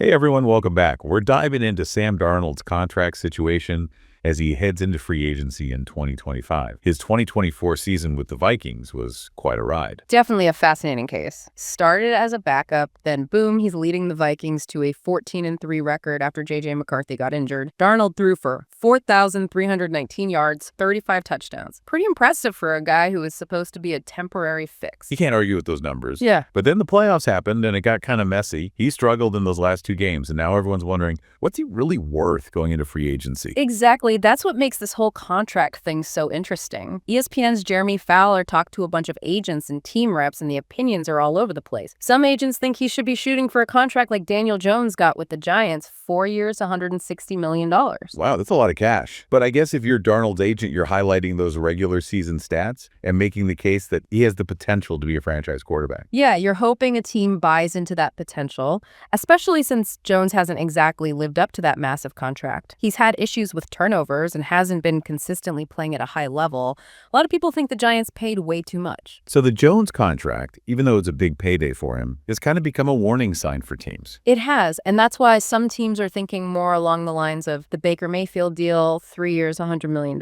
Hey everyone, welcome back. We're diving into Sam Darnold's contract situation as he heads into free agency in 2025. His 2024 season with the Vikings was quite a ride. Definitely a fascinating case. Started as a backup, then boom, he's leading the Vikings to a 14-3 record after J.J. McCarthy got injured. Darnold threw for 4,319 yards, 35 touchdowns. Pretty impressive for a guy who was supposed to be a temporary fix. You can't argue with those numbers. Yeah. But then the playoffs happened and it got kind of messy. He struggled in those last two games, and now everyone's wondering, what's he really worth going into free agency? Exactly. That's what makes this whole contract thing so interesting. ESPN's Jeremy Fowler talked to a bunch of agents and team reps, and the opinions are all over the place. Some agents think he should be shooting for a contract like Daniel Jones got with the Giants, 4 years, $160 million. Wow, that's a lot of cash. But I guess if you're Darnold's agent, you're highlighting those regular season stats and making the case that he has the potential to be a franchise quarterback. Yeah, you're hoping a team buys into that potential, especially since Jones hasn't exactly lived up to that massive contract. He's had issues with turnovers and hasn't been consistently playing at a high level. A lot of people think the Giants paid way too much. So the Jones contract, even though it's a big payday for him, has kind of become a warning sign for teams. It has, and that's why some teams are thinking more along the lines of the Baker Mayfield deal, 3 years, $100 million.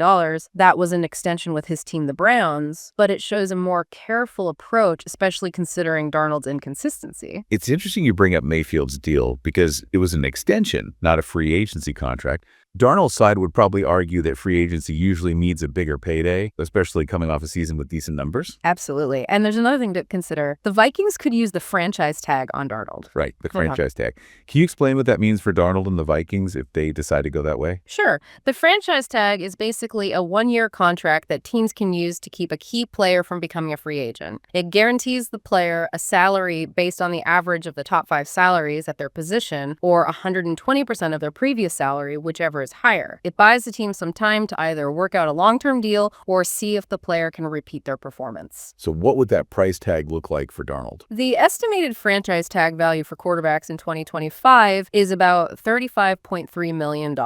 That was an extension with his team, the Browns, but it shows a more careful approach, especially considering Darnold's inconsistency. It's interesting you bring up Mayfield's deal because it was an extension, not a free agency contract. Darnold's side would probably argue that free agency usually means a bigger payday, especially coming off a season with decent numbers. Absolutely. And there's another thing to consider. The Vikings could use the franchise tag on Darnold. Right, the franchise tag. Can you explain what that means for Darnold and the Vikings if they decide to go that way? Sure. The franchise tag is basically a one-year contract that teams can use to keep a key player from becoming a free agent. It guarantees the player a salary based on the average of the top 5 salaries at their position, or 120% of their previous salary, whichever is higher. It buys the team some time to either work out a long-term deal or see if the player can repeat their performance. So what would that price tag look like for Darnold? The estimated franchise tag value for quarterbacks in 2025 is about $35.3 million.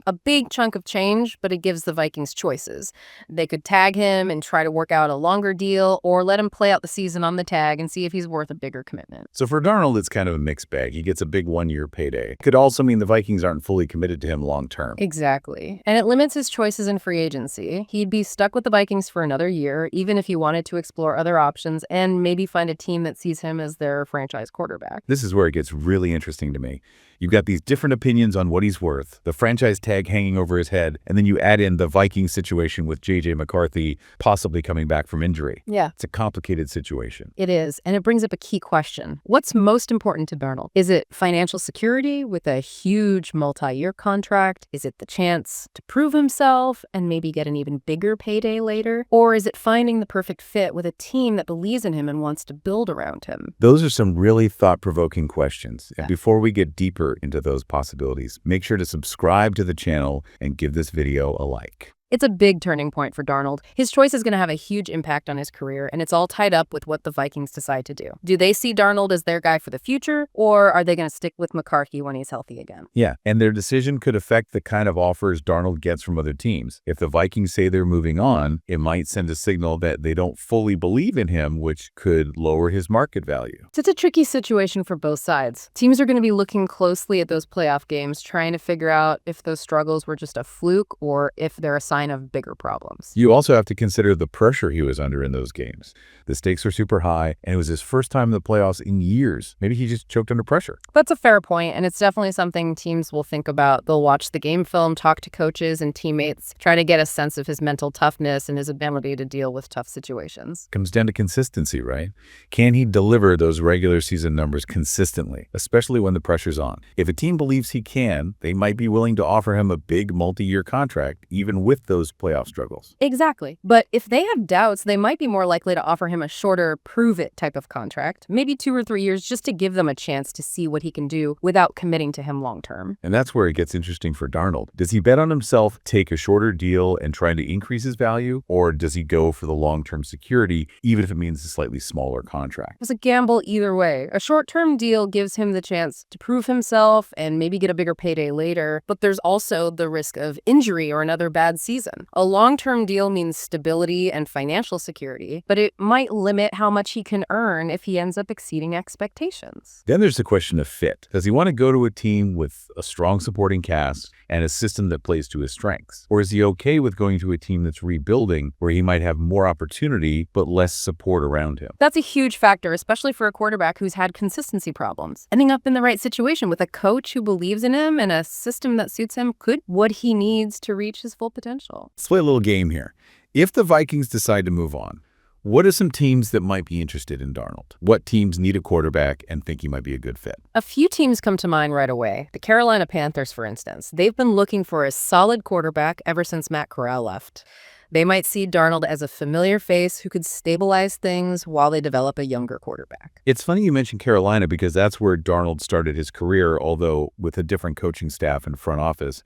A big chunk of change, but it gives the Vikings choices. They could tag him and try to work out a longer deal, or let him play out the season on the tag and see if he's worth a bigger commitment. So for Darnold, it's kind of a mixed bag. He gets a big one-year payday. Could also mean the Vikings aren't fully committed to him long-term. Exactly. And it limits his choices in free agency. He'd be stuck with the Vikings for another year, even if he wanted to explore other options and maybe find a team that sees him as their franchise quarterback. This is where it gets really interesting to me. You've got these different opinions on what he's worth, the franchise tag hanging over his head, and then you add in the Vikings situation with J.J. McCarthy possibly coming back from injury. Yeah. It's a complicated situation. It is, and it brings up a key question. What's most important to Darnold? Is it financial security with a huge multi-year contract? Is it the chance to prove himself and maybe get an even bigger payday later? Or is it finding the perfect fit with a team that believes in him and wants to build around him? Those are some really thought-provoking questions. And before we get deeper into those possibilities, make sure to subscribe to the channel and give this video a like. It's a big turning point for Darnold. His choice is going to have a huge impact on his career, and it's all tied up with what the Vikings decide to do. Do they see Darnold as their guy for the future, or are they going to stick with McCarthy when he's healthy again? Yeah, and their decision could affect the kind of offers Darnold gets from other teams. If the Vikings say they're moving on, it might send a signal that they don't fully believe in him, which could lower his market value. It's a tricky situation for both sides. Teams are going to be looking closely at those playoff games, trying to figure out if those struggles were just a fluke or if they're a sign of bigger problems. You also have to consider the pressure he was under in those games. The stakes were super high, and it was his first time in the playoffs in years. Maybe he just choked under pressure. That's a fair point, and it's definitely something teams will think about. They'll watch the game film, talk to coaches and teammates, try to get a sense of his mental toughness and his ability to deal with tough situations. Comes down to consistency, right? Can he deliver those regular season numbers consistently, especially when the pressure's on? If a team believes he can, they might be willing to offer him a big multi-year contract, even with those playoff struggles. Exactly. But if they have doubts, they might be more likely to offer him a shorter prove-it type of contract, maybe 2 or 3 years, just to give them a chance to see what he can do without committing to him long-term. And that's where it gets interesting for Darnold. Does he bet on himself, take a shorter deal and try to increase his value, or does he go for the long-term security, even if it means a slightly smaller contract? It's a gamble either way. A short-term deal gives him the chance to prove himself and maybe get a bigger payday later, but there's also the risk of injury or another bad season season. A long-term deal means stability and financial security, but it might limit how much he can earn if he ends up exceeding expectations. Then there's the question of fit. Does he want to go to a team with a strong supporting cast and a system that plays to his strengths? Or is he okay with going to a team that's rebuilding where he might have more opportunity but less support around him? That's a huge factor, especially for a quarterback who's had consistency problems. Ending up in the right situation with a coach who believes in him and a system that suits him could what he needs to reach his full potential. Let's play a little game here. If the Vikings decide to move on, what are some teams that might be interested in Darnold? What teams need a quarterback and think he might be a good fit? A few teams come to mind right away. The Carolina Panthers, for instance. They've been looking for a solid quarterback ever since Matt Corral left. They might see Darnold as a familiar face who could stabilize things while they develop a younger quarterback. It's funny you mentioned Carolina because that's where Darnold started his career, although with a different coaching staff and front office.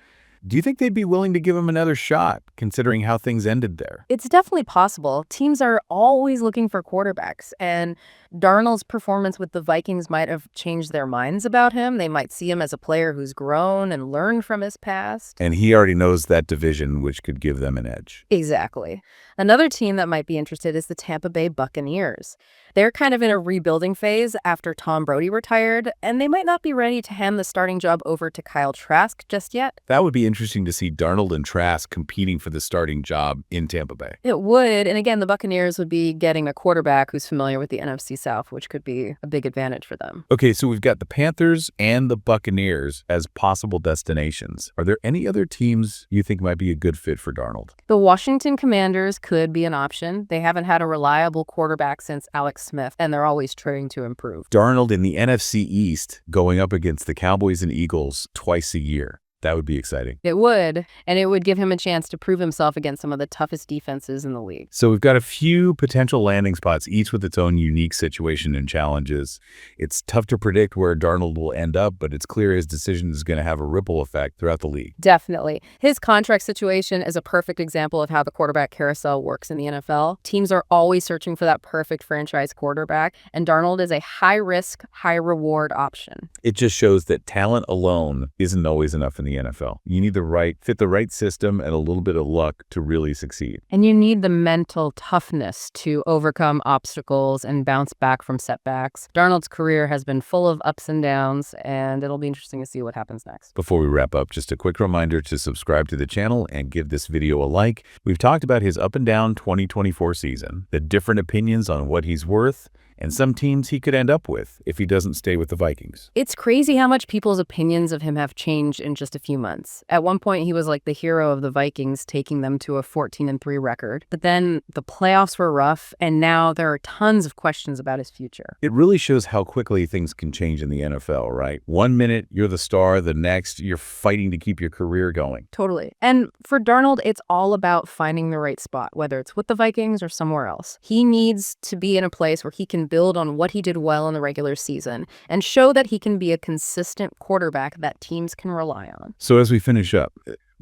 Do you think they'd be willing to give him another shot, considering how things ended there? It's definitely possible. Teams are always looking for quarterbacks, and Darnold's performance with the Vikings might have changed their minds about him. They might see him as a player who's grown and learned from his past. And he already knows that division, which could give them an edge. Exactly. Another team that might be interested is the Tampa Bay Buccaneers. They're kind of in a rebuilding phase after Tom Brady retired, and they might not be ready to hand the starting job over to Kyle Trask just yet. That would be interesting to see Darnold and Trask competing for the starting job in Tampa Bay. It would. And again, the Buccaneers would be getting a quarterback who's familiar with the NFC South, which could be a big advantage for them. Okay, so we've got the Panthers and the Buccaneers as possible destinations. Are there any other teams you think might be a good fit for Darnold? The Washington Commanders could be an option. They haven't had a reliable quarterback since Alex Smith, and they're always trying to improve. Darnold in the NFC East going up against the Cowboys and Eagles twice a year. That would be exciting. It would, and it would give him a chance to prove himself against some of the toughest defenses in the league. So we've got a few potential landing spots, each with its own unique situation and challenges. It's tough to predict where Darnold will end up, but it's clear his decision is going to have a ripple effect throughout the league. Definitely. His contract situation is a perfect example of how the quarterback carousel works in the NFL. Teams are always searching for that perfect franchise quarterback, and Darnold is a high-risk, high-reward option. It just shows that talent alone isn't always enough in the NFL. You need fit the right system and a little bit of luck to really succeed. And you need the mental toughness to overcome obstacles and bounce back from setbacks. Darnold's career has been full of ups and downs, and it'll be interesting to see what happens next. Before we wrap up, just a quick reminder to subscribe to the channel and give this video a like. We've talked about his up and down 2024 season, the different opinions on what he's worth, and some teams he could end up with if he doesn't stay with the Vikings. It's crazy how much people's opinions of him have changed in just a few months. At one point, he was like the hero of the Vikings, taking them to a 14-3 record. But then the playoffs were rough, and now there are tons of questions about his future. It really shows how quickly things can change in the NFL, right? One minute, you're the star. The next, you're fighting to keep your career going. Totally. And for Darnold, it's all about finding the right spot, whether it's with the Vikings or somewhere else. He needs to be in a place where he can build on what he did well in the regular season and show that he can be a consistent quarterback that teams can rely on. So as we finish up,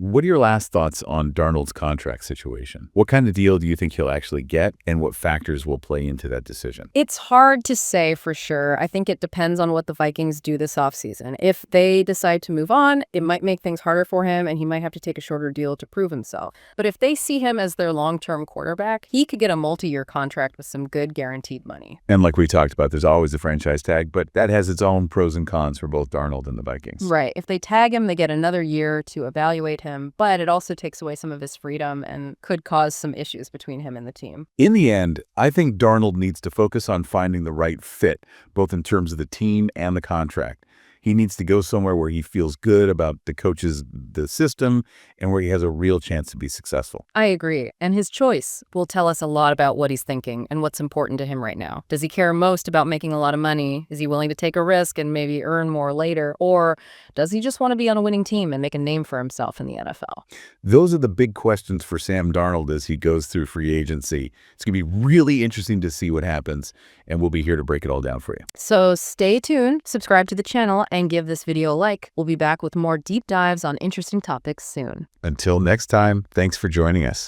what are your last thoughts on Darnold's contract situation? What kind of deal do you think he'll actually get, and what factors will play into that decision? It's hard to say for sure. I think it depends on what the Vikings do this offseason. If they decide to move on, it might make things harder for him, and he might have to take a shorter deal to prove himself. But if they see him as their long-term quarterback, he could get a multi-year contract with some good guaranteed money. And like we talked about, there's always a franchise tag, but that has its own pros and cons for both Darnold and the Vikings. Right. If they tag him, they get another year to evaluate him, but it also takes away some of his freedom and could cause some issues between him and the team. In the end, I think Darnold needs to focus on finding the right fit, both in terms of the team and the contract. He needs to go somewhere where he feels good about the system, and where he has a real chance to be successful. I agree. And his choice will tell us a lot about what he's thinking and what's important to him right now. Does he care most about making a lot of money? Is he willing to take a risk and maybe earn more later? Or does he just want to be on a winning team and make a name for himself in the NFL? Those are the big questions for Sam Darnold as he goes through free agency. It's going to be really interesting to see what happens, and we'll be here to break it all down for you. So stay tuned, subscribe to the channel, and give this video a like. We'll be back with more deep dives on interesting topics soon. Until next time, thanks for joining us.